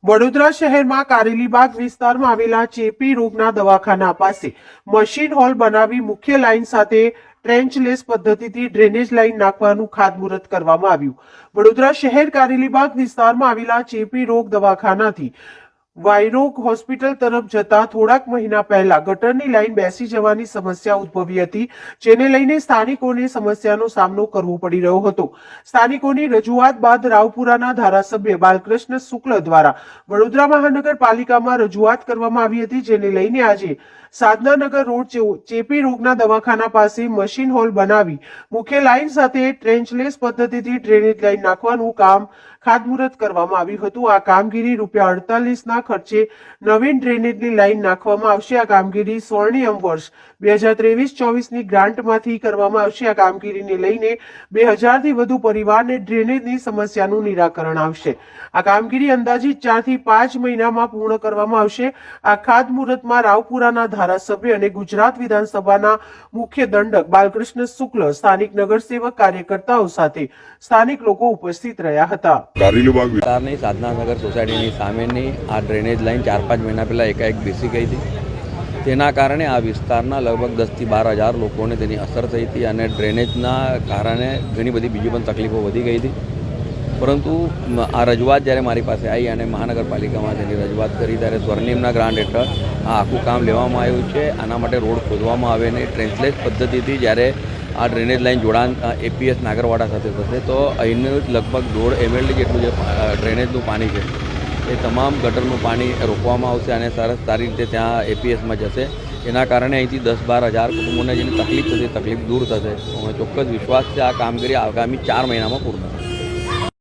વડોદરા શહેરમાં કારેલીબાગ વિસ્તારમાં આવેલા ચેપી રોગના દવાખાના પાસે મશીન હોલ બનાવી મુખ્ય લાઇન સાથે ટ્રેન્ચલેસ પદ્ધતિથી ડ્રેનેજ લાઇન નાખવાનું ખાતમુહૂર્ત કરવામાં આવ્યું। વડોદરા શહેર કારેલીબાગ વિસ્તારમાં આવેલા ચેપી રોગ દવાખાનાથી વાયરોગ હોસ્પિટલ તરફ જતા થોડાક મહિના પહેલા ગટરની લાઇન બેસી જવાની સમસ્યા ઉદ્ભવી હતી, જેને લઈને સ્થાનિકોને સમસ્યાનો સામનો કરવો પડી રહ્યો હતો। સ્થાનિકોની રજૂઆત બાદ રાવપુરાના ધારાસભ્ય બાલકૃષ્ણ શુક્લ દ્વારા વડોદરા મહાનગરપાલિકામાં રજૂઆત કરવામાં આવી હતી, જેને લઈને આજે સાધનાનગર રોડ ચેપી રોગના દવાખાના પાસે મશીન હોલ બનાવી મુખ્ય લાઇન સાથે ટ્રેન્ચલેસ પદ્ધતિથી ડ્રેનેજ લાઇન નાખવાનું કામ ખાતમુહૂર્ત કરવામાં આવ્યું હતું। આ કામગીરી ₹48 ખર્ચે નવીન ડ્રેનેજની લાઇન નાખવામાં આવશે। આ કામગીરી સ્વર્ણિમ વર્ષ 2023-24ની ગ્રાન્ટમાંથી કરવામાં આવશે। આ કામગીરીને લઈને 2000 થી વધુ પરિવારને ડ્રેનેજની સમસ્યાનું નિરાકરણ આવશે। આ કામગીરી અંદાજિત 4 થી 5 મહિનામાં પૂર્ણ કરવામાં આવશે। આ ખાતમુહૂર્તમાં રાવપુરાના ધારાસભ્ય અને ગુજરાત વિધાનસભાના મુખ્ય દંડક બાલકૃષ્ણ શુક્લ, સ્થાનિક નગરસેવક, કાર્યકર્તાઓ સાથે સ્થાનિક લોકો ઉપસ્થિત રહ્યા હતા। કારેલીબાગ વિસ્તારની સાધનાનગર સોસાયટીની સામેની આ ડ્રેનેજ લાઇન 4-5 મહિના પહેલાં એકાએક બેસી ગઈ હતી। તેના કારણે આ વિસ્તારના લગભગ 10 થી 12 હજાર લોકોને તેની અસર થઈ હતી અને ડ્રેનેજના કારણે ઘણી બધી બીજી પણ તકલીફો વધી ગઈ હતી। પરંતુ આ રજૂઆત જ્યારે મારી પાસે આવી અને મહાનગરપાલિકામાં તેની રજૂઆત કરી ત્યારે સ્વર્ણિમના ગ્રાન્ટ હેઠળ આ આખું કામ લેવામાં આવ્યું છે। આના માટે રોડ ખોદવામાં આવે અને ટ્રેન્ચલેસ પદ્ધતિથી જ્યારે આ ડ્રેનેજ લાઇન જોડાણ એપીએસ નાગરવાડા સાથે થશે તો અહીંનું લગભગ 1.5 MLD જેટલું જે ડ્રેનેજનું પાણી છે એ તમામ ગટરનું પાણી રોકવામાં આવશે અને સારી રીતે ત્યાં એપીએસમાં જશે। એના કારણે અહીંથી 10-12 હજાર કુટુંબોને જેની તકલીફ થશે તકલીફ દૂર થશે। ચોક્કસ વિશ્વાસ છે આ કામગીરી આગામી 4 મહિનામાં પૂર્ણ થશે।